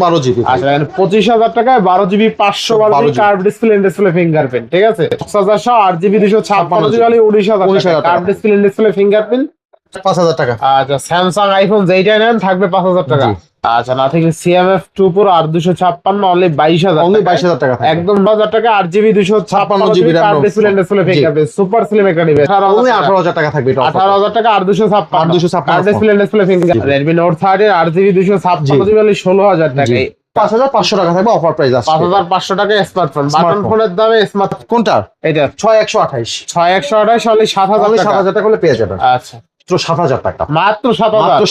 12 GB. আচ্ছা 25,000 টাকায় 12 GB 512 curve display fingerprint, ঠিক আছে। 8GB 256GB 19,000 curve display fingerprint 5,000 টাকা। আচ্ছা স্যামসাং আইফোন যেইটাই নেন থাকবে 5,000 টাকা। আচ্ছা নাথিং CMF 2 Pro আর 256 অনলি 22,000 টাকা একদম 1000 টাকা 8GB 256GB curve display fingerprint super slim একটা ডিভাইস। 18,000 টাকা থাকবে এটা। 18,000 টাকা আর 256 curve display fingerprint Redmi Note 13 8GB 256GB 16,000 টাকা। 5,500 টাকা থাকবে অফার প্রাইস আছে। 5,500 টাকা স্মার্টফোন। বাটন ফোনের দামে স্মার্ট কোনটা? এটা 6128 অনলি 7,000 টাকা হলে পেয়ে যাবেন। আচ্ছা মাত্র 7,000 টাকা। মাত্র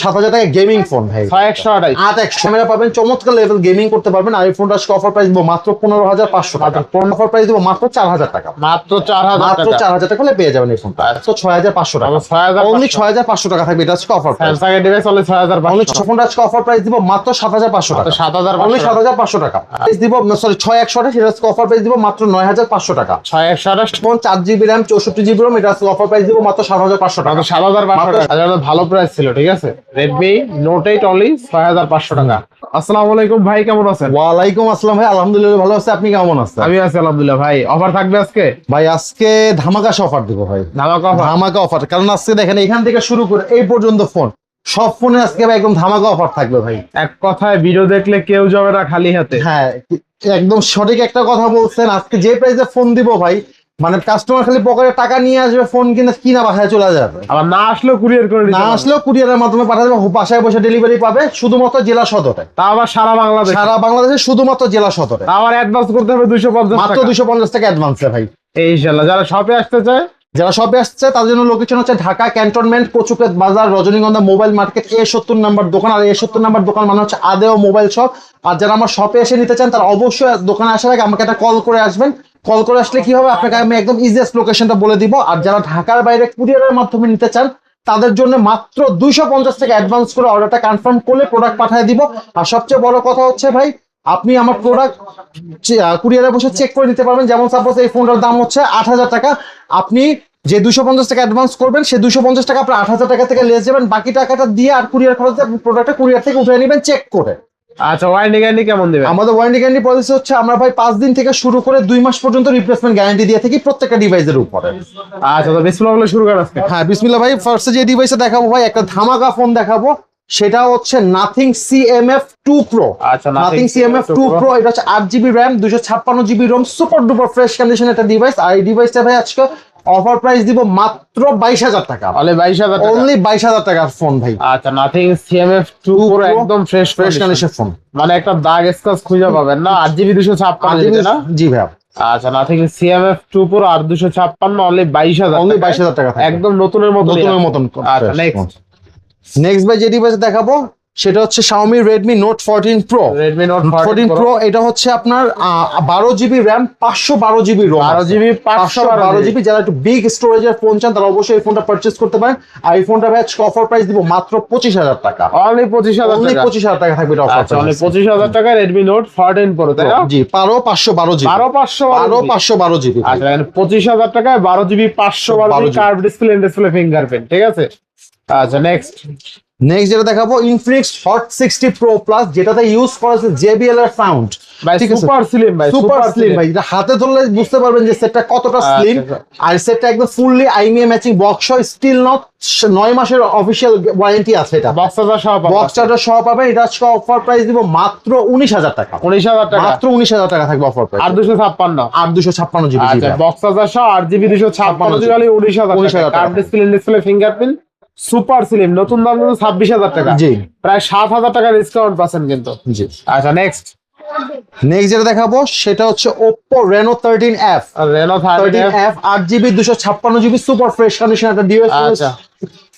7,000 টাকা গেমিং ফোন ভাই। 6128 8x ক্যামেরা পাবেন, চমৎকার লেভেল গেমিং করতে পারবেন। আইফোনটা আজকে অফার প্রাইস দিব মাত্র 15,500 টাকা। অফার প্রাইস দিব মাত্র 4,000 টাকা। মাত্র 4,000 টাকা হলে পেয়ে যাবেন এই ফোনটা। তো 6,500 টাকা। অনলি 6,500 টাকা থাকবে এটা আজকে অফার প্রাইস। স্যামসাং এর ডিভাইস অনলি 6,500। অনলি ফোনটা আজকে অফার প্রাইস দিব মাত্র 7,500 টাকা। 7,500 অনলি 7,500 টাকা প্রাইস দিব। সরি 6,128 এটা আজকে অফার প্রাইস দিব মাত্র 9,500 টাকা। 6,128 phone 4GB RAM 64GB ROM এটা আজকে অফার প্রাইস দিব মাত্র 7,500 টাকা। 7,500 টাকা ভালো প্রাইস ছিল, ঠিক আছে। Redmi Note 8 অনলি 6,500 টাকা। আসসালামু আলাইকুম ভাই, কেমন আছেন? ওয়ালাইকুম আসসালাম ভাই, আলহামদুলিল্লাহ ভালো আছি। আপনি কেমন আছেন? আমি আছি আলহামদুলিল্লাহ। ভাই অফার থাকবে আজকে? ভাই আজকে ধামাকা অফার দিব ভাই। ধামাকা অফার কারণ আজকে দেখেন এখান থেকে শুরু করে এই পর্যন্ত ফোন সব ফোনে আজকে ভাই একদম ধামাকা অফার থাকবে ভাই। এক কথায় ভিডিও দেখলে কেউ যাবে না খালি হাতে। হ্যাঁ একদম সঠিক একটা কথা বলছেন। আজকে যে প্রাইসে ফোন দিব ভাই, মানে কাস্টমার খালি পকেটে টাকা নিয়ে আসবে, ফোন কিনা বাসায় চলে যাবে। আবার না আসলেও কুরিয়ার করে দিতে, না আসলেও কুরিয়ারের মাধ্যমে পাঠাবে, বাসায় বসে ডেলিভারি পাবে শুধুমাত্র জেলা সদরে। তা আবার সারা বাংলাদেশে শুধুমাত্র জেলা সদরে। আবার অ্যাডভান্স করতে হবে 250 মাত্র 250 টাকা অ্যাডভান্সে ভাই। ইনশাআল্লাহ যারা শপে আসতে চায়, তার জন্য লোকেশন হচ্ছে ঢাকা ক্যান্টনমেন্ট, কচুক্ষেত বাজার, রজনীগন্ধা মোবাইল মার্কেট, A70 নাম্বার দোকান। আর A70 নাম্বার দোকান মানে হচ্ছে আদেও মোবাইল শপ। আর যারা আমার শপে এসে নিতে চান তারা অবশ্যই দোকানে আসার আগে আমাকে একটা কল করে আসবেন। কল করে আসলে কি হবে, আপনাকে আমি একদম ইজিয়েস্ট লোকেশনটা বলে দিব। আর যারা ঢাকার বাইরে কুরিয়ারের মাধ্যমে নিতে চান তাদের জন্য মাত্র 250 টাকা অ্যাডভান্স করে অর্ডারটা কনফার্ম করলে প্রোডাক্ট পাঠিয়ে দিব। আর সবচেয়ে বড় কথা হচ্ছে ভাই, আপনি আমার প্রোডাক্ট কুরিয়ারে বসে চেক করে নিতে পারবেন। যেমন সাপোজ এই ফোনটার দাম হচ্ছে 8,000 টাকা, আপনি যে 250 টাকা অ্যাডভান্স করবেন সেই 250 টাকা আপনার 8,000 টাকা থেকে লেস যাবেন, বাকি টাকাটা দিয়ে আর কুরিয়ার খরচে প্রোডাক্টটা কুরিয়ার থেকে উঠে নেবেন চেক করে। আচ্ছা ওয়ারেন্টি গ্যারান্টি কেমন দিবেন? আমাদের ওয়ারেন্টি গ্যারান্টি পলিসি হচ্ছে আমরা ভাই 5 দিন থেকে শুরু করে 2 মাস পর্যন্ত রিপ্লেসমেন্ট গ্যারান্টি দিয়ে থাকি প্রত্যেকটা ডিভাইসের উপরে। আচ্ছা তো বিসমিল্লাহ বলে শুরু করা আজকে। হ্যাঁ বিসমিল্লাহ ভাই। ফার্স্টে যে ডিভাইসে দেখাবো ভাই একটা ধামাকা ফোন দেখাবো, সেটা হচ্ছে নাথিং CMF 2 Pro। আচ্ছা নাথিং CMF 2 Pro এটা হচ্ছে 8GB RAM 256GB ROM super duper fresh condition একটা ডিভাইস। আর এই ডিভাইসটা ভাই আজকে অফার প্রাইস দিব মাত্র 22,000 টাকা। অনলি 22,000 টাকা। অনলি 22,000 টাকার ফোন ভাই। আচ্ছা নাথিং CMF 2 Pro একদম ফ্রেশ কন্ডিশন ফোন, মানে একটা দাগ স্ক্র্যাচ খুঁজে পাবেন না। 8GB 256 না? জি ভাই। আচ্ছা নাথিং CMF 2 Pro আর 256 অনলি 22,000। অনলি 22,000 টাকা একদম নতুনের মতন। আচ্ছা নেক্সট ভাই যে ডিভাইস দেখাবো সেটা হচ্ছে Xiaomi Redmi Note 14 Pro। Redmi Note 14 Pro এটা হচ্ছে আপনার 12GB RAM 512GB ROM। 512GB যারা একটু বিগ স্টোরেজের ফোন চান তারা অবশ্যই এই ফোনটা পারচেজ করতে পারেন। আর এই ফোনটা ভাই অফার প্রাইস দিব মাত্র 25,000 টাকা। অনলি 25,000 অনলি 25,000 টাকা থাকবে এটা অফার। আচ্ছা অনলি 25,000 টাকা Redmi Note 14 Pro তাই না? জি 512GB। 512GB। আচ্ছা 25,000 টাকায় 12GB 512 কার্ভ ডিসপ্লে ফিঙ্গারপ্রিন্ট, ঠিক আছে। আচ্ছা নেক্সট যেটা দেখাবো Infinix Hot 60 Pro Plus, যেটাতে ইউজ করা আছে JBL এর সাউন্ড। ঠিক আছে সুপার স্লিম ভাই, সুপার স্লিম ভাই। এটা হাতে ধরলে বুঝতে পারবেন যে সেটটা কতটা স্লিম। আর সেটটা একদম fully IMEI matching box, still not 9 মাসের অফিশিয়াল ওয়ারেন্টি আছে। এটা বক্স চার্জার সহ পাবেন। এটা আজকে অফার প্রাইস দিব মাত্র 19,000 টাকা। 19,000 টাকা। মাত্র 19,000 টাকা থাকবে অফার প্রাইস। আর 256GB। আচ্ছা বক্স চার্জার সহ 8GB 256GB 19,000 টাকা। Curve display fingerprint super slim, নতুন দাম 26,000 টাকা। জি প্রায় 7,000 টাকা ডিসকাউন্ট পাচ্ছেন কিন্তু। জি আচ্ছা নেক্সট যেটা দেখাবো সেটা হচ্ছে Oppo Reno 13F। Reno 13F 8GB 256GB super fresh condition একটা ডিভাইস। আচ্ছা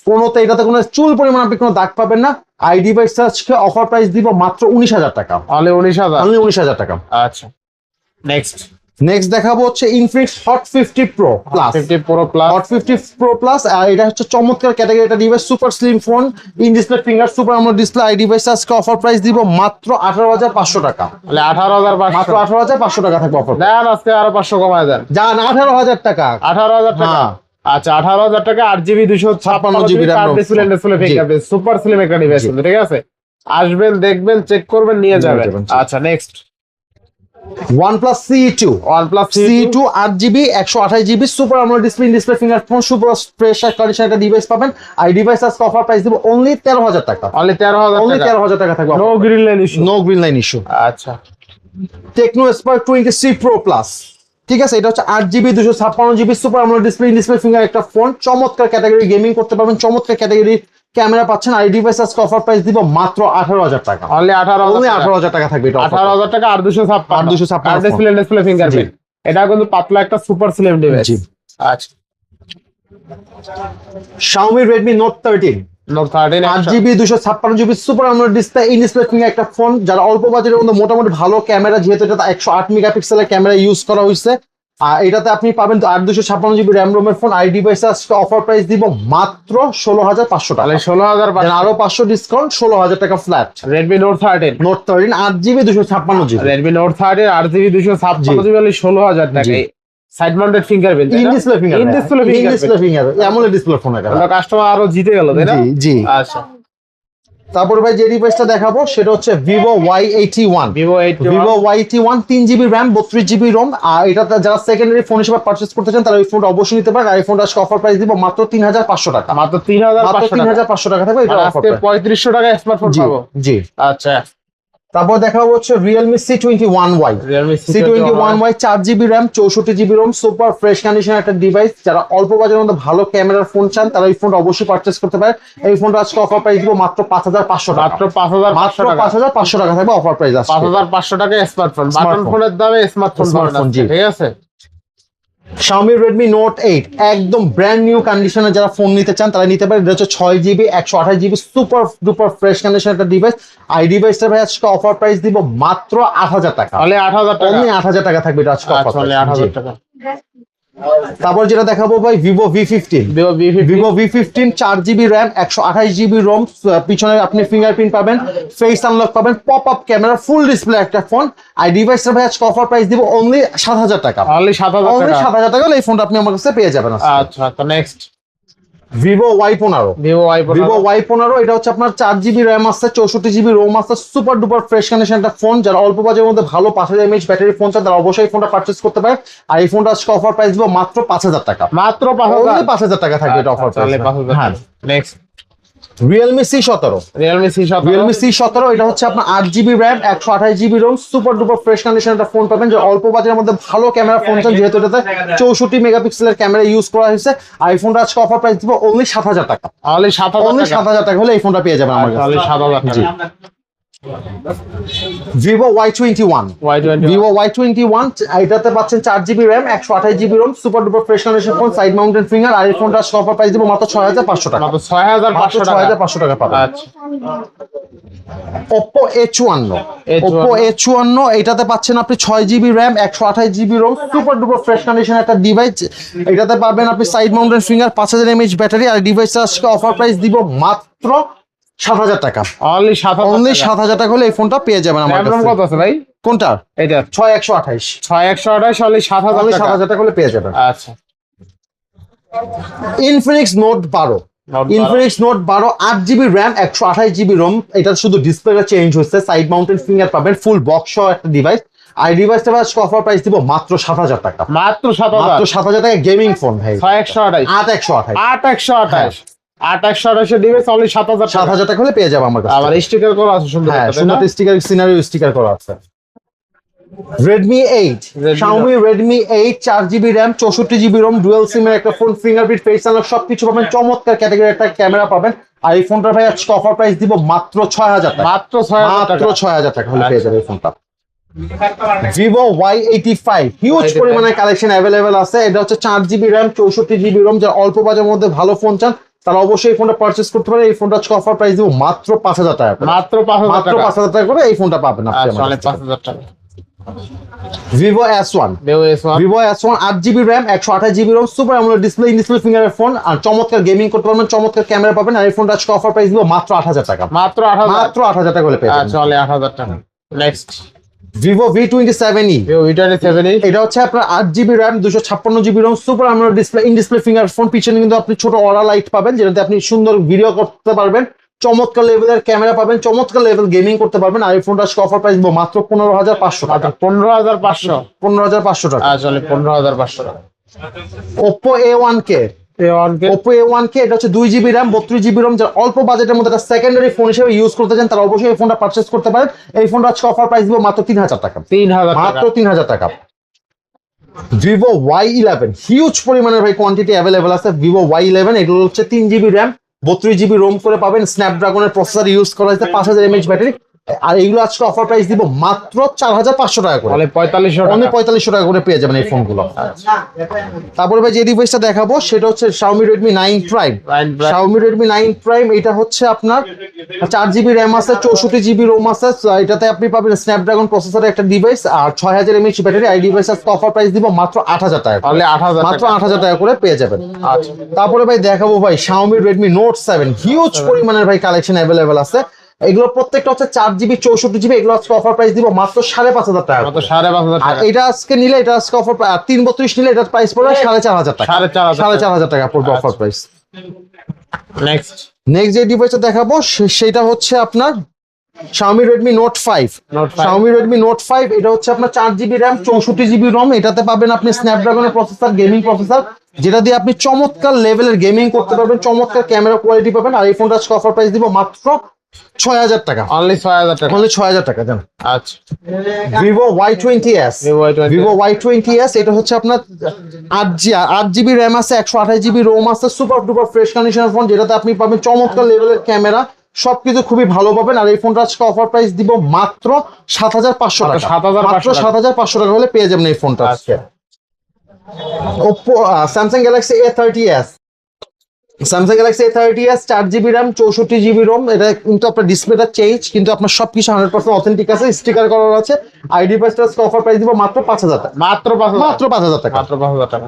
কোনোতে এটাতে কোনো চুল পরিমাণ আপনি কোনো দাগ পাবেন না। আই ডিভাইসটা আজকে অফার প্রাইস দিব মাত্র 19,000 টাকা। অনলি 19,000। অনলি 19,000 টাকা। আচ্ছা নেক্সট দেখাবো হচ্ছে Infinix Hot 50 Pro Plus। Hot 50 Pro Plus আর এটা হচ্ছে চমৎকার ক্যাটাগরি একটা device, super slim phone, in display finger super AMOLED display. I ডিভাইসটা আজকে অফার প্রাইস দিব মাত্র 18,500 টাকা। তাহলে 18,500 মাত্র 18,500 টাকা থাকবে অফার। দেন আজকে আরো 500 কমায় দেন। জান 18,000 টাকা। 18,000 টাকা। আচ্ছা 18,000 টাকা 8GB 256GB curve display fingerprint super slim একটা ডিভাইস, ঠিক আছে। আসবেন, দেখবেন, চেক করবেন, নিয়ে যাবেন। যাবেন। আচ্ছা next OnePlus CE2 OnePlus C2 8GB 128GB super AMOLED display fingerprint super fresh condition একটা ডিভাইস পাবেন। আর এই ডিভাইস আজকে অফার প্রাইস দিব অনলি 13,000 টাকা। অনলি 13,000 অনলি টাকা। 13,000 টাকা থাকবে। No green line issue. No green line issue. আচ্ছা টেকনো স্পার্ক 23 প্রো প্লাস, ঠিক আছে, এটা হচ্ছে 8GB 256GB super AMOLED display finger একটা ফোন। চমৎকার ক্যাটাগরি গেমিং করতে পারবেন, চমৎকার ক্যাটাগরি ক্যামেরা পাচ্ছেন। আর এই ডিভাইস আজকে অফার প্রাইস দিব মাত্র 18,000 টাকা। অনলি 18,000 টাকা থাকবে এটা। 18,000 টাকা আর 256 ডিসপ্লে ফিঙ্গারপ্রিন্ট। এটা কিন্তু পাতলা একটা সুপার স্লিম ডিভাইস। আচ্ছা Xiaomi Redmi Note 13 note 13 8GB 256GB super AMOLED display in display finger একটা ফোন। যারা অল্প বাজেটের মধ্যে মোটামুটি ভালো ক্যামেরা, যেহেতু এটা 108 মেগাপিক্সেলের ক্যামেরা ইউজ করা হয়েছে, আর এটাতে আপনি পাবেন 256GB র্যাম রোমের ফোন। এই ডিভাইসে আজকে অফার প্রাইস দিব মাত্র 16,500 টাকা। 16,500 আরো 500 ডিসকাউন্ট, 16,000 টাকা flat. Redmi Note 13 Note 13 8GB 256GB Redmi Note 13 8GB 256GB 16,000 টাকা। Side mounted fingerprint, in display finger, in display in display finger AMOLED display phone এটা। আমরা কাস্টমার আরো জিতে গেল, তাই না? জি জি। আচ্ছা তারপর ভাই যে ডিভাইসটা দেখাবো সেটা হচ্ছে Vivo Y81 Vivo Vivo Y81 3GB RAM 32GB ROM। আর এটাতে যারা সেকেন্ডারি ফোন হিসেবে পারচেজ করতে চান তারা এই ফোনটা অবশ্যই নিতে পারেন। আর এই ফোনটা আজকে অফার প্রাইস দিব মাত্র 3,500 টাকা। মাত্র 3,500 টাকা। 3,500 টাকা থাকবে এটা আর অফার আজকে 3500 টাকা স্মার্টফোন জি পাবো। জি। আচ্ছা তারপর দেখাবো হচ্ছে Realme C21Y Realme C21Y 4GB RAM 64GB ROM super fresh condition একটা ডিভাইস। যারা অল্প বাজেটের মধ্যে ভালো ক্যামেরার ফোন চান তারা এই ফোনটা অবশ্যই পারচেজ করতে পারে। এই ফোনটা আজকে অফার প্রাইস দিব মাত্র 5,500 টাকা। মাত্র 5,500 টাকা। 5,500 টাকা থাকবে অফার প্রাইস আজকে। 5,500 টাকা স্মার্টফোন। বাটন ফোনের দামে স্মার্টফোন পাবেন, জি। ঠিক আছে। Xiaomi Redmi Note 8 একদম ব্র্যান্ড নিউ কন্ডিশনে যারা ফোন নিতে চান তারা নিতে পারেন। এটা হচ্ছে 6GB 128GB super duper fresh condition একটা ডিভাইস। আর এই ডিভাইসটা ভাই আজকে অফার প্রাইস দিব মাত্র 8,000 টাকা। অনলি 8,000 টাকা। অনলি 8,000 টাকা থাকবে এটা আজকে অফার আচ্ছা অনলি 8,000 টাকা। তারপর যেটা দেখাবো ভাই Vivo V15 Vivo V15 4GB RAM 128GB ROM। পিছনে আপনি ফিঙ্গারপ্রিন্ট পাবেন, ফেস আনলক পাবেন, pop up camera, full display একটা ফোন। আর ডিভাইসটা ভাই আজকে অফার প্রাইস দিব অনলি 7,000 টাকা। অনলি 7,000 অনলি টাকা। 7,000 টাকা হলে এই ফোনটা আপনি আমার কাছে পেয়ে যাবেন আজকে। আচ্ছা তো next Vivo Y15 Vivo Y15 Vivo Y15 এটা হচ্ছে আপনার 4GB RAM আছে 64GB ROM আছে সুপার ডুপার ফ্রেশ কন্ডিশন একটা ফোন। যারা অল্প বাজেটের মধ্যে ভালো 5,000 mAh ব্যাটারি ফোন চান তারা অবশ্যই ফোনটা পারচেজ করতে পারে। আর এই ফোনটা আজকে অফার প্রাইস দিব মাত্র 5,000 টাকা। মাত্র 5,000। 5,000 টাকা থাকবে এটা অফার প্রাইস। হ্যাঁ next Realme C17 Realme C17 Realme C17 এটা হচ্ছে আপনার 8GB RAM 128GB ROM super duper fresh condition একটা ফোন পাবেন। যে অল্প বাজেটের মধ্যে ভালো ক্যামেরা ফোন চান, যেহেতু এটাতে 64 মেগাপিক্সেলের ক্যামেরা ইউজ করা হয়েছে। আর এই ফোনটা আজকে অফার প্রাইস দিব অনলি 7,000 টাকা। অনলি 7,000 অনলি টাকা। 7,000 টাকা হলে এই ফোনটা পেয়ে যাবেন আমার কাছে। অনলি 7,000 জি। টাকা। Vivo Y21 Vivo Y21 এটাতে পাচ্ছেন 4GB RAM 128GB ROM super duper fresh condition phone, side mounted finger. আর এই ফোনটা আজকে অফার প্রাইস দিব মাত্র 6,500 টাকা। মাত্র 6,500 টাকা। 6,500 টাকা পাবেন। আচ্ছা Oppo A51 Oppo A51 এটাতে পাচ্ছেন আপনি 6GB RAM 128GB ROM super duper fresh condition একটা ডিভাইস। এটাতে পাবেন আপনি side mounted finger, 5,000 mAh battery. আর ডিভাইসটা আজকে অফার প্রাইস দিব মাত্র 7,000 টাকা। অনলি 7,000 অনলি টাকা। 7,000 টাকা হলে এই ফোনটা পেয়ে যাবেন আমার RAM কাছে। কত আছে ভাই? কোনটা? এটা 6128 6128 অনলি 7,000 অনলি টাকা। 7,000 টাকা হলে পেয়ে যাবেন। আচ্ছা Infinix Note 12 Infinix Note 12 8GB RAM 128GB ROM। এটা শুধু ডিসপ্লেটা চেঞ্জ হচ্ছে, সাইড মাউন্টেড ফিঙ্গার পাবেন, ফুল বক্স সহ একটা ডিভাইস। আর ডিভাইসটা আজকে অফার প্রাইস দিব মাত্র 7,000 টাকা। মাত্র 7,000। মাত্র 7,000 টাকা গেমিং ফোন ভাই। 6128 8128 8128 এর ডিভাইস অনলি 7,000 টাকা। 7,000 টাকা হলে পেয়ে যাবে আমার কাছে। আবার স্টিকার করা আছে সুন্দর হ্যাঁ একটা, তাই সুন্দর না? স্টিকার, সিনারিও স্টিকার করা আছে। Redmi 8 Xiaomi Redmi 8 4GB RAM 64GB ROM dual সিমের একটা ফোন, ফিঙ্গারপ্রিন্ট, ফেস আনলক সবকিছু পাবেন, চমৎকার ক্যাটাগরি একটা ক্যামেরা পাবেন। আর এই ফোনটার ভাই আজকে অফার প্রাইস দিব মাত্র 6,000 টাকা। মাত্র 6,000 টাকা। মাত্র 6,000 টাকা হলে পেয়ে যাবে এই ফোনটা। Vivo Y85 হিউজ পরিমাণে কালেকশন অ্যাভেলেবেল আছে। এটা হচ্ছে 4GB RAM 64GB ROM। যারা অল্প বাজেটের মধ্যে ভালো ফোন চান তারা অবশ্যই এই ফোনটা পারচেজ করতে পারে। এই ফোনটা আজকে অফার প্রাইস দিব মাত্র 5,000 টাকা করে। মাত্র 5,000 মাত্র টাকা। 5,000 টাকা করে এই ফোনটা পাবেন আপনি আচ্ছা আমার অনলি কাছ থেকে। 5,000 টাকা। Vivo S1 Vivo S1 8GB RAM 128GB ROM super AMOLED display in display ফিঙ্গারের ফোন। আর চমৎকার গেমিং করতে পারবেন, চমৎকার ক্যামেরা পাবেন। আর এই ফোনটা আজকে অফার প্রাইস দিব মাত্র 8,000 টাকা। মাত্র 8,000। মাত্র 8,000 টাকা হলে পেয়ে যাবেন। আচ্ছা অনলি 8,000 টাকা। Next Vivo V27e Vivo V27e এটা হচ্ছে আপনার 8GB RAM 256GB ROM super AMOLED display in display finger phone. পিছনে কিন্তু আপনি ছোট অরা লাইট পাবেন, যেটাতে আপনি সুন্দর ভিডিও করতে পারবেন, চমৎকার লেভেলের ক্যামেরা পাবেন, চমৎকার লেভেল গেমিং করতে পারবেন। আর এই ফোনটা আজকে অফার প্রাইস দিব মাত্র 15,500 টাকা। 15,500 15,500 টাকা। চলে 15,500 টাকা। Oppo A1K, Oppo A1K এটা হচ্ছে 2GB RAM 32GB ROM, যারা অল্প বাজেটের মধ্যে একটা সেকেন্ডারি ফোন হিসেবে ইউজ করতে চান তারা অবশ্যই এই ফোনটা পারচেজ করতে পারেন। এই ফোনটা আজকে অফার প্রাইস দিব মাত্র 3,000 টাকা। 3,000 মাত্র টাকা। 3,000 টাকা। Vivo Y11 হিউজ পরিমাণের ভাই কোয়ান্টিটি অ্যাভেলেবেল আছে। Vivo Y11 এগুলো হচ্ছে 3GB RAM 32GB ROM করে পাবেন। স্ন্যাপড্রাগনের প্রসেসর ইউজ করা হয়েছে, 5000 mAh ব্যাটারি। আর এইগুলো আজকে অফার প্রাইস দিব মাত্র 4,500 টাকা করে। তাহলে 4500 টাকা। অনলি 4500 টাকা করে পেয়ে যাবেন এই ফোনগুলো। তারপরে ভাই যে ডিভাইসটা দেখাবো সেটা হচ্ছে Xiaomi Redmi 9 Prime। Xiaomi Redmi 9 Prime এটা হচ্ছে আপনার 4GB RAM আছে, 64GB ROM আছে। এটাতে আপনি পাবেন স্ন্যাপড্রাগন প্রসেসরের একটা ডিভাইস আর 6000 mAh ব্যাটারি। এই ডিভাইস আজকে অফার প্রাইস দিব মাত্র 8,000 টাকা। তাহলে 8,000 মাত্র টাকা। 8,000 টাকা করে পেয়ে যাবেন। আচ্ছা। তারপরে ভাই দেখাবো ভাই Xiaomi Redmi Note 7 হিউজ পরিমাণের ভাই কালেকশন অ্যাভেলেবেল আছে। এগুলো প্রত্যেকটা হচ্ছে 4GB 64GB। এগুলো আজকে অফার প্রাইস দিব মাত্র 5,500 টাকা। মাত্র 5,500 আর টাকা। এটা আজকে নিলে এটা আজকে অফার 332 নিলে এটার প্রাইস পড়বে 4,500 টাকা। 4,500 টাকা পড়বে অফার প্রাইস। নেক্সট যে ডিভাইসটা দেখাবো সেটা হচ্ছে আপনার Xiaomi Redmi Note 5। Xiaomi Redmi Note 5 এটা হচ্ছে আপনার 4GB RAM 64GB ROM। এটাতে পাবেন আপনি স্ন্যাপড্রাগনের প্রসেসর, গেমিং প্রসেসর, যেটা দিয়ে আপনি চমৎকার লেভেলের গেমিং করতে পারবেন, চমৎকার ক্যামেরা কোয়ালিটি পাবেন। আর এই ফোনটা আজকে অফার প্রাইস দিব মাত্র 6,000 টাকা। অনলি 6,000 টাকা। অনলি 6,000 টাকা জান। আচ্ছা। Vivo Y20s, Y20s। Vivo Y20s এটা হচ্ছে আপনার 8GB RAM আছে, 128GB ROM আছে, সুপার ডুপার ফ্রেশ কন্ডিশনের ফোন, যেটাতে আপনি পাবেন চমৎকার লেভেলের ক্যামেরা, সবকিছু খুবই ভালো পাবেন। আর এই ফোনটা আজকে অফার প্রাইস দিব মাত্র 7,500 টাকা। 7,500 মাত্র 7,500 টাকা হলে পেয়ে যাবেন এই ফোনটা আজকে। Oppo Samsung Galaxy A30s, Samsung Galaxy A30s 4GB RAM 64GB ROM। এটা কিন্তু আপনার ডিসপ্লেটা চেঞ্জ, কিন্তু আপনার সবকিছু 100% অথেন্টিক আছে, স্টিকার করা আছে। আইডি প্রাইসটা অফার প্রাইস দিব মাত্র 5,000 টাকা। মাত্র 5,000। মাত্র 5,000 টাকা। মাত্র 5,000 টাকা।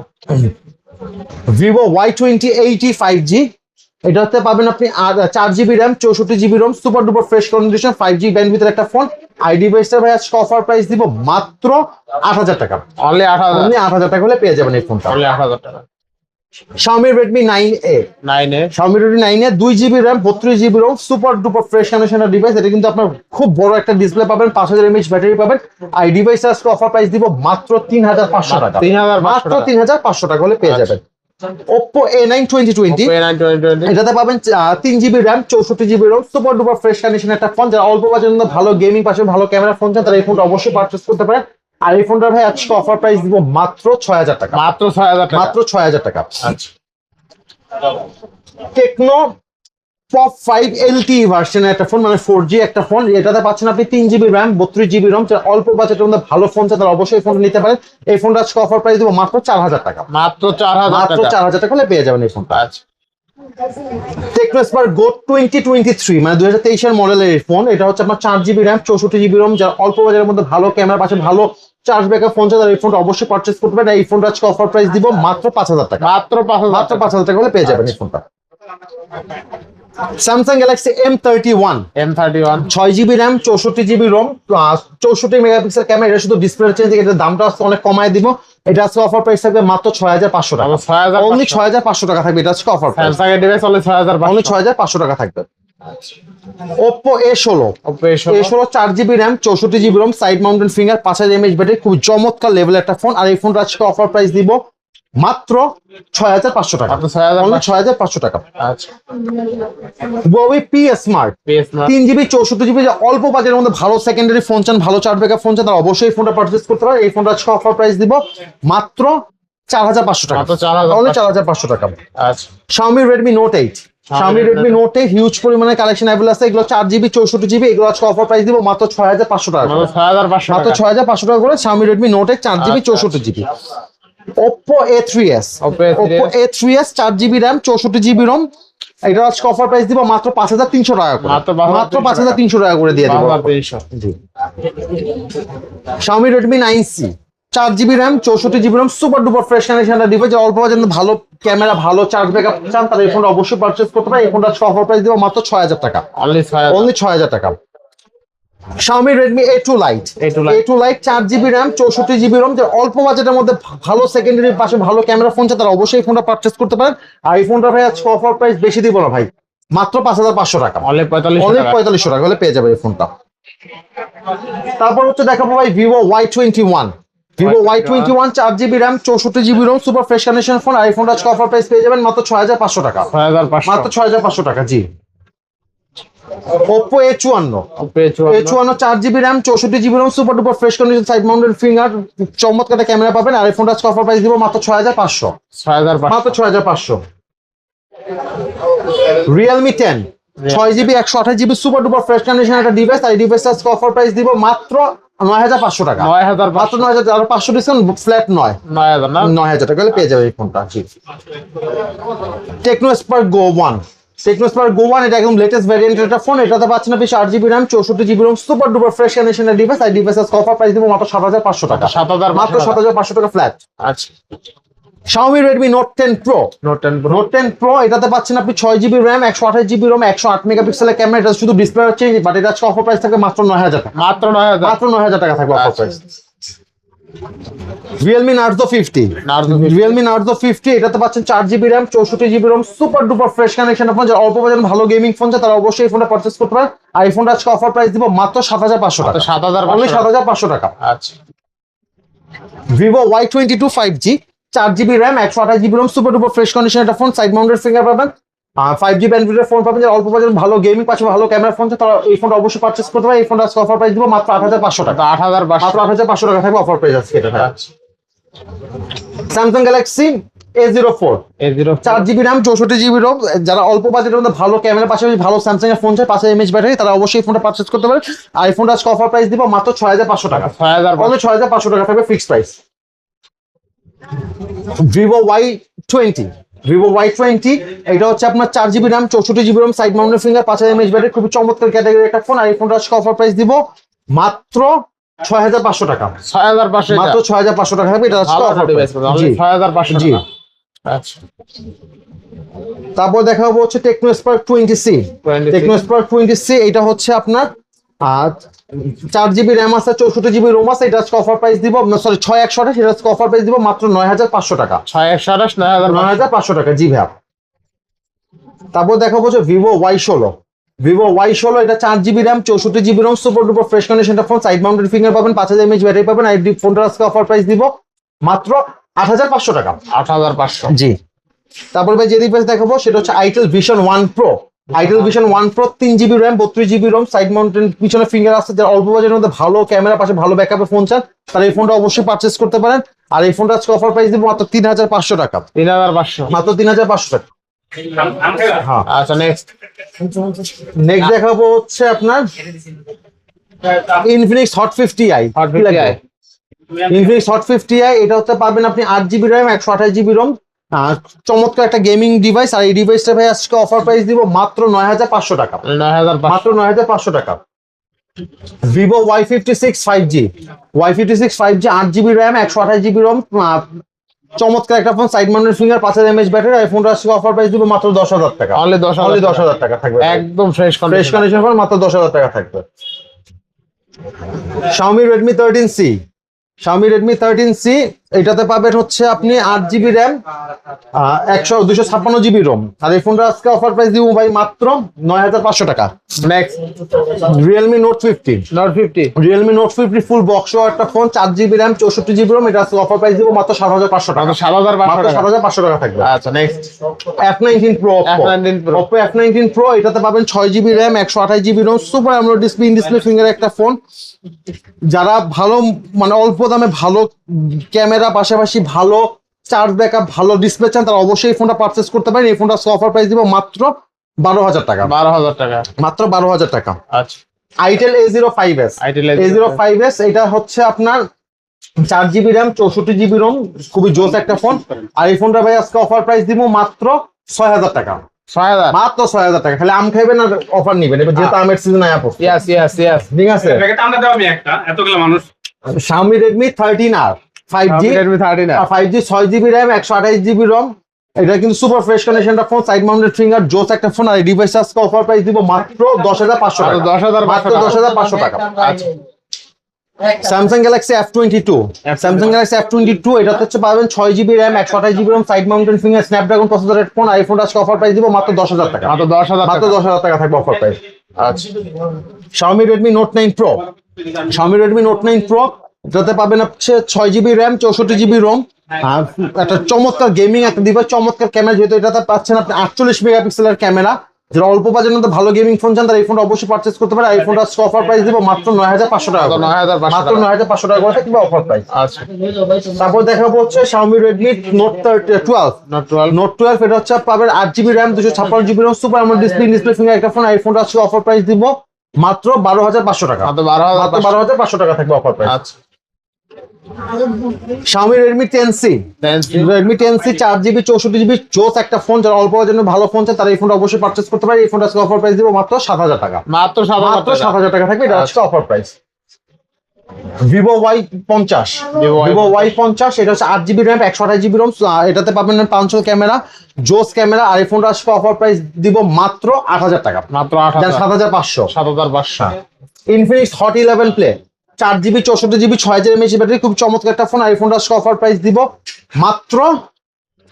Vivo Y2080 5G এটাতে পাবেন আপনি 4GB RAM 64GB ROM, super duper fresh condition, 5G ব্যান্ডউইথের একটা ফোন। আইডি প্রাইসটা ভাই আজকে অফার প্রাইস দিব মাত্র 8,000 টাকা। অনলি 8,000। অনলি 8,000 টাকা হলে পেয়ে যাবেন এই ফোনটা। অনলি 8,000 টাকা। Xiaomi Redmi 9A, 9A। Xiaomi Redmi 9A 2GB RAM 32GB ROM, super duper fresh কন্ডিশনের ডিভাইস। এটা কিন্তু আপনার খুব বড় একটা ডিসপ্লে পাবেন, 5000 mAh ব্যাটারি পাবেন। আর এই ডিভাইস আজকে অফার প্রাইস দিব মাত্র 3,500 টাকা। 3,500 মাত্র 3,500 টাকা হলে পেয়ে যাবেন। Oppo A9 2020 এটাতে পাবেন 3GB RAM 64GB ROM, super duper fresh কন্ডিশনের একটা ফোন। যারা অল্প বাজেটের মধ্যে ভালো গেমিং পাশে ভালো ক্যামেরা ফোন চান তারা এই ফোনটা অবশ্যই পারচেজ করতে পারেন। আর এই ফোনটা ভাই আজকে অফার প্রাইস দিব মাত্র 6,000 টাকা। মাত্র 6,000 টাকা। মাত্র 6,000 টাকা। আচ্ছা। টেকনো পপ 5 LTE ভার্সনের একটা ফোন, মানে 4G একটা ফোন। এটাতে পাচ্ছেন আপনি 3GB RAM 32GB ROM। যারা অল্প বাজেটের মধ্যে ভালো ফোন চান তারা অবশ্যই ফোন নিতে পারেন। এই ফোনটা আজকে অফার প্রাইস দিব মাত্র 4,000 টাকা। মাত্র 4,000 মাত্র টাকা। 4,000 টাকা হলে পেয়ে যাবেন এই ফোনটা। আচ্ছা। টেকনো স্পার্ক গো 2023 মানে 2023 এর মডেলের এই ফোন। এটা হচ্ছে আপনার 4GB RAM 64GB ROM। যারা অল্প বাজেটের মধ্যে ভালো ক্যামেরা পাশে ভালো চার্জ ব্যাকআপ ফোন চান তারা এই ফোনটা অবশ্যই পারচেজ করতে পারেন। এই ফোনটা আজকে অফার প্রাইস দিব মাত্র 5,000 টাকা। মাত্র 5,000। মাত্র 5,000 টাকা হলে পেয়ে যাবেন এই ফোনটা। Samsung Galaxy M31 M31 6GB RAM 64GB ROM 64 megapixel camera. এটা শুধু ডিসপ্লে চেঞ্জ, এটার দামটা আজকে অনেক কমায় দিব। এটা আজকে অফার প্রাইস থাকবে মাত্র 6,500 টাকা। 6,500। অনলি 6,500 টাকা থাকবে এটা আজকে অফার প্রাইস। স্যামসাং এর ডিভাইস অনলি 6,500। অনলি 6,500 টাকা থাকবে। Oppo A16, Oppo A16 4GB RAM 64GB ROM, side mounted finger, 5000 mAh battery, খুব চমৎকার লেভেলের একটা ফোন। আর এই ফোনটা আজকে অফার প্রাইস দিব মাত্র 6,500 টাকা। মাত্র 6,500। অনলি 6,500 টাকা। আচ্ছা। Huawei P Smart PS না। 3GB 64GB, অল্প বাজেটের মধ্যে ভালো সেকেন্ডারি ফোন চান, ভালো চার্জ ব্যাকআপ ফোন চান তারা অবশ্যই এই ফোনটা পারচেজ করতে পারেন। এই ফোনটা আজকে অফার প্রাইস দিব মাত্র 4,500 টাকা। মাত্র 4,500। অনলি 4,500 টাকা। আচ্ছা। Xiaomi Redmi Note 8, Xiaomi Redmi Note 8 huge পরিমাণে কালেকশন अवेलेबल আছে। এগুলো 4GB 64GB। এগুলো আজকে অফার প্রাইস দিব মাত্র 6,500 টাকা। মাত্র 6,500 মাত্র টাকা। 6,500 টাকা করে Xiaomi Redmi Note 8 4GB 64GB। Oppo A3s, Oppo A3s 4GB RAM 64GB ROM। এটা আজকে অফার প্রাইস দিব মাত্র 5,300 টাকা করে। মাত্র 5,300 টাকা করে দিয়ে দেব। 5,300। জি। Xiaomi Redmi 9C 4GB RAM 64GB ROM, super duper fresh কন্ডিশনের ডিভাইস। অল্প বাজেটে ভালো ক্যামেরা ভালো চার্জ ব্যাকআপ চান তারা এই ফোনটা অবশ্যই পারচেজ করতে পারে। এই ফোনটা আজকে অফার প্রাইস দিব মাত্র 6,000 টাকা। অনলি 6,000। অনলি 6,000 টাকা। Xiaomi Redmi A2 Lite, A2 Lite 4GB RAM 64GB ROM। যে অল্প বাজেটের মধ্যে ভালো সেকেন্ডারি পাশে ভালো ক্যামেরা ফোন চান তারা অবশ্যই এই ফোনটা পারচেজ করতে পারেন। আর এই ফোনটা ভাই আজকে অফার প্রাইস বেশি দিব না ভাই, মাত্র 5500 টাকা, অনলি 4500 অনলি টাকা। 4500 টাকা হলে পেয়ে যাবে এই ফোনটা। তারপর হচ্ছে দেখাবো ভাই Vivo Y21। Vivo Y21 4GB RAM 64GB ROM super fresh condition phone. আর এই ফোনটা আজকে অফার প্রাইস পেয়ে যাবেন মাত্র 6500 টাকা, 6500 মাত্র 6500 টাকা। জি Oppo A54, A54 4GB RAM 64GB ROM super duper fresh condition side mounted finger চমৎকার একটা ক্যামেরা পাবেন। আর এই ফোনটা আজকে অফার প্রাইস দিব মাত্র 6500, 6500 মাত্র 6500। Realme 10 6GB 128GB super duper fresh condition একটা ডিভাইস। আর এই ডিভাইসটা আজকে অফার প্রাইস দিব মাত্র 9500 টাকা, 9500 মাত্র 9000, আর 500 ডিসকাউন্ট ফ্ল্যাট 9000 না 9000 টাকা হলে পেয়ে যাবে এই ফোনটা। জি টেকনো স্পার্ক গো 1, টেকনো স্পার্ক গো 1 এটা একদম লেটেস্ট ভ্যারিয়েন্টের একটা ফোন। এটাতে পাচ্ছেন আপনি 8GB RAM 64GB ROM super duper fresh কন্ডিশনের ডিভাইস। আর ডিভাইস আজকে অফার প্রাইস দিব মাত্র 7500 টাকা, 7500 মাত্র 7500 টাকা ফ্ল্যাট। আচ্ছা Xiaomi Redmi Note 10 Pro, note 10 pro Note 10 Pro এটাতে পাচ্ছেন আপনি 6GB RAM 128GB ROM 108 মেগাপিক্সেলের ক্যামেরা। এটা শুধু ডিসপ্লে চেঞ্জ, বাট এটা আজকে অফার প্রাইস থাকবে মাত্র 9000 টাকা, মাত্র 9000 মাত্র 9000 টাকা থাকবে অফার আচ্ছা। Price. Realme Narzo 50, Narzo 50 Realme Narzo 50 এটাতে পাচ্ছেন 4GB RAM 64GB ROM super duper fresh connection phone. যারা অল্প বাজেট ভালো গেমিং ফোন চায় তারা অবশ্যই এই ফোনটা পারচেজ করতে পারেন। আর এই ফোনটা আজকে অফার প্রাইস দিব মাত্র 7500 টাকা, 7500 অনলি 7500 টাকা। আচ্ছা Vivo Y22 5G 4GB RAM 128GB ROM super duper fresh condition একটা ফোন। সাইড মাউন্টেড ফিঙ্গার পাবেন, 5G ব্যান্ডউইথের ফোন পাবেন। যারা অল্প বাজেট ভালো গেমিং পাশে ভালো ক্যামেরা ফোন চায় তারা এই ফোনটা অবশ্যই পারচেজ করতে পারে। এই ফোনটা আজকে অফার প্রাইস দিব মাত্র 8500 টাকা, 8500 মাত্র 8500 টাকা থাকবে অফার প্রাইস আজকে এটা। Samsung Galaxy A04 A0 4GB RAM 64GB ROM। যারা অল্প বাজেটের মধ্যে ভালো ক্যামেরা পাশাপাশি ভালো স্যামসাং এর ফোন চায় 5 mAh ব্যাটারি, তারা অবশ্যই এই ফোনটা পারচেজ করতে পারে। আর এই ফোনটা আজকে অফার প্রাইস দিব মাত্র 6500 টাকা, 6500 অনলি 6500 টাকা থাকবে fixed price. Vivo Y20, Vivo Y20 এটা হচ্ছে আপনার 4GB RAM 64GB ROM side mounted finger 5000 mAh battery, খুবই চমৎকার ক্যাটাগরি একটা ফোন। আর এই ফোনটা আজকে অফার প্রাইস দিব মাত্র 6500 টাকা, 6500 মাত্র 6500 টাকা থাকবে এটা আজকে ভালো অফার ডিভাইস প্রাইস। অনলি জি 6500 জি। টাকা আচ্ছা তারপর দেখাবো হচ্ছে Tecno Spark 20C, 20C Tecno Spark 20C এটা হচ্ছে আপনার 4GB RAM আছে 64GB ROM আছে। এটা আজকে অফার প্রাইস দিব সরি 6128, এটা আজকে অফার প্রাইস দিব মাত্র 9500 টাকা, 6128 9500 টাকা। জি ভাই। তারপর দেখাবো হচ্ছে Vivo Y16, Vivo Y16 এটা 4GB RAM 64GB ROM super duper fresh কন্ডিশনটা ফোন। সাইড মাউন্টেড ফিঙ্গার পাবেন, 5000 mAh ব্যাটারি পাবেন। আর এই ফোনটা আজকে অফার প্রাইস দিব মাত্র 8500 টাকা, 8500 জি। তারপর ভাই যে ডিভাইস দেখাবো সেটা হচ্ছে Itel Vision One Pro, Itel Vision One Pro 3GB RAM 32GB ROM side mounted পিছনে ফিঙ্গার আছে। যারা অল্প বাজেটের মধ্যে ভালো ক্যামেরা পাশে ভালো ব্যাকআপের ফোন চান তারা এই ফোনটা অবশ্যই পারচেজ করতে পারেন। আর এই ফোনটা আজকে অফার প্রাইস দিব মাত্র 3500 টাকা, 3500 মাত্র 3500 টাকা। হ্যাঁ আচ্ছা নেক্সট নেক্সট দেখাবো হচ্ছে আপনার Infinix Hot 50i, Hot 50i Infinix Hot 50i এটা হচ্ছে পাবেন আপনি 8GB RAM 128GB ROM, চমৎকার একটা গেমিং ডিভাইস। আর এই ডিভাইসটা ভাই আজকে অফার প্রাইস দিব মাত্র 9500 টাকা, 9500 মাত্র 9500 টাকা। Vivo Y56 5G, Y56 5G 8GB RAM 128GB ROM, চমৎকার একটা phone. Side mounted finger 5000 mAh battery. আর এই ফোনটা আজকে অফার প্রাইস দিব মাত্র 10000 টাকা, অনলি অনলি 10000 টাকা থাকবে, একদম ফ্রেশ ফ্রেশ কন্ডিশন ফোন মাত্র 10000 টাকা থাকবে। Xiaomi Redmi 13C, Xiaomi Redmi 13C এটাতে পাবেন হচ্ছে আপনি 8GB RAM 256GB ROM। আর এই ফোনটা আজকে অফার প্রাইস দিব ভাই মাত্র 9500 টাকা। Next Realme Note 50, Note 50 Realme Note 50 full box একটা phone 4GB RAM 64GB ROM। এটা আজকে অফার প্রাইস দিব মাত্র 7500 টাকা, 7500 টাকা 7500 টাকা থাকবে। আচ্ছা next F19 Pro, F19 Pro Oppo F19 Pro এটাতে পাবেন 6GB RAM 128GB ROM super AMOLED display in display finger একটা ফোন। যারা ভালো মানে অল্প দামে ভালো ক্যামেরা পাশাপাশি ভালো চার্জ ব্যাকআপ ভালো ডিসপ্লে চান তারা অবশ্যই এই ফোনটা পারচেজ করতে পারেন। এই ফোনটা অফার প্রাইস দিব মাত্র 12000 টাকা, 12000 টাকা মাত্র 12000 টাকা। আচ্ছা Itel A05s, Itel A05s এটা হচ্ছে আপনার 4GB RAM 64GB ROM, খুবই জোস একটা ফোন। আর এই ফোনটা ভাই আজকে অফার প্রাইস দিব মাত্র 6000 টাকা, 6000 মাত্র 6000 টাকা। খালি আম খাইবেন আর অফার নিবেন, এবার যেহেতু আমের সিজন আয়া পড়ছে। ইয়েস ইয়েস ইয়েস ঠিক আছে। প্যাকেট আমরা দাও আমি একটা এতগুলো মানুষ Xiaomi Redmi 13R 5G, Redmi 13 5G 6GB RAM 128GB ROM। এটা কিন্তু সুপার ফ্রেশ কন্ডিশনটা ফোন, সাইড মাউন্টেড ফিঙ্গার জোস একটা ফোন। আর এই ডিভাইস আজকে অফার প্রাইস দিব মাত্র 10500 টাকা, 10500 মাত্র 10500 টাকা। আচ্ছা Samsung Galaxy F22, Samsung Galaxy F22 এটাতে হচ্ছে পাবেন 6GB RAM 128GB RAM side mountain finger Snapdragon প্রসেসরের ফোন। আইফোন আজকে অফার প্রাইস দিব মাত্র 10,000 টাকা, মাত্র 10,000 মাত্র টাকা। 10,000 টাকা থাকবে অফার প্রাইস। আচ্ছা Xiaomi Redmi Note 9 Pro, Xiaomi Redmi Note 9 Pro এটাতে পাবেন হচ্ছে 6GB RAM 64GB ROM আর একটা চমৎকার গেমিং একটা ডিভাইস, চমৎকার ক্যামেরা, যেহেতু এটাতে পাচ্ছেন আপনি 48 মেগাপিক্সেলের ক্যামেরা। যারা অল্প বাজেটের মধ্যে ভালো গেমিং ফোন চান তারা এই ফোনটা অবশ্যই পারচেজ করতে পারে। এই ফোনটা অফার প্রাইস দিব মাত্র 9,500 টাকা করে। 9,500 মাত্র 9,500 টাকা করে থাকবে অফার প্রাইস। আচ্ছা তারপর দেখাবো হচ্ছে Xiaomi Redmi Note 12, Note 12 Note 12 এটা হচ্ছে পাবেন 8GB RAM 256GB ROM super AMOLED display finger একটা ফোন। এই ফোনটা আজকে অফার প্রাইস দিব মাত্র 12,500 টাকা, মাত্র 12,000 মাত্র 12,500 টাকা থাকবে অফার প্রাইস। আচ্ছা Xiaomi Redmi 10C, Redmi 10C 4GB 64GB জোস একটা ফোন। যারা অল্প বাজেটের ভালো ফোন চান তারা এই ফোনটা অবশ্যই পারচেজ করতে পারে। এই ফোনটা আজকে অফার প্রাইস দিব মাত্র 7,000 টাকা, মাত্র 7,000 মাত্র টাকা। 7,000 টাকা থাকবে, এটা আজকে offer price. Vivo Y50, Vivo Vivo Y50 এটা হচ্ছে 8GB RAM 128GB ROM এটাতে পাবেন 500 ক্যামেরা জোস ক্যামেরা। আর এই ফোনটা আজকে অফার প্রাইস দিব মাত্র 8,000 টাকা, মাত্র 7,500। 7,500। Infinix Hot 11 Play 4GB 64GB 6000 mAh battery, খুব চমৎকার একটা ফোন। আইফোনটা আজকে অফার প্রাইস দিব মাত্র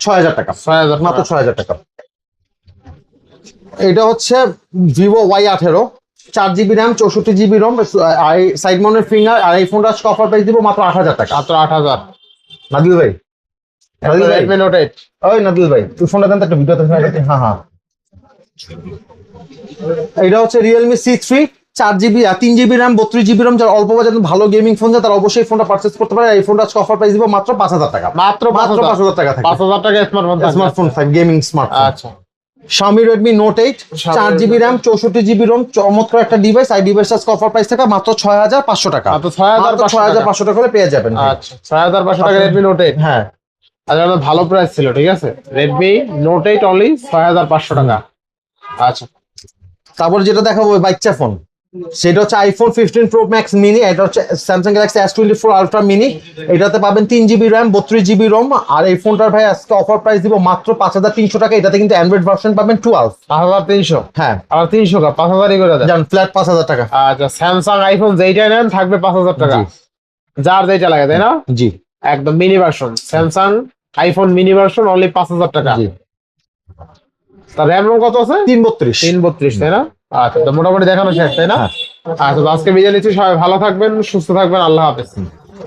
6,000 টাকা, 6,000 মাত্র 6,000 টাকা। এটা হচ্ছে Vivo Y18 4GB RAM 64GB ROM side mounted finger. আর এই ফোনটা আজকে অফার প্রাইস দিব মাত্র 8,000 টাকা। মাত্র 8,000। নাদিল ভাই, নাদিল ভাই, Redmi Note 8 ওই নাদিল ভাই তুই ফোনটা দেন তো একটা ভিডিওতে। হ্যাঁ হ্যাঁ, এটা হচ্ছে Realme C3 4GB 3GB RAM 32GB ROM। যারা অল্প বাজেটে ভালো গেমিং ফোন চায় তারা অবশ্যই ফোনটা পারচেজ করতে পারে। এই ফোনটা আজকে অফার প্রাইস দিব মাত্র 5,000 টাকা, মাত্র মাত্র 5,000 টাকা থাকবে। 5,000 টাকা স্মার্টফোন। স্মার্টফোন থাকবে, গেমিং স্মার্টফোন। আচ্ছা Xiaomi Redmi Note 8 4GB RAM 64GB ROM চমৎকার একটা ডিভাইস। এই ডিভাইসটা আজকে অফার প্রাইস থাকা মাত্র 6,500 টাকা, মাত্র 6,500 টাকা করে পেয়ে যাবেন। আচ্ছা 6,500 টাকা Redmi Note 8। হ্যাঁ আচ্ছা এটা ভালো প্রাইস ছিল, ঠিক আছে। Redmi Note 8 অনলি 6,500 টাকা। আচ্ছা তারপর যেটা দেখাবো বাচ্চা ফোন, সেটা হচ্ছে iPhone 15 Pro Max mini। এটা হচ্ছে Samsung Galaxy S24 Ultra mini। এটাতে পাবেন 3GB RAM 32GB ROM। আর এই ফোনটার ভাই আজকে অফার প্রাইস দিব মাত্র 5,300 টাকা। এটাতে কিন্তু অ্যান্ড্রয়েড ভার্সন পাবেন 12। 5,300। হ্যাঁ আর 300 কা 5,000 করে দেন। জান ফ্ল্যাট 5,000 টাকা। আচ্ছা স্যামসাং আইফোন যেইটাই নেন থাকবে 5,000 টাকা, জি। যার যেটা লাগে তাই না? জি একদম mini version Samsung iPhone mini version only 5,000 টাকা। জি। তার র্যাম রোম কত আছে? 332। 332 তাই না? আচ্ছা তো মোটামুটি দেখানো শেষ তাই না? হ্যাঁ। আচ্ছা তো আজকে বিদায় নিচ্ছি, সবাই ভালো থাকবেন সুস্থ থাকবেন, আল্লাহ হাফেজ।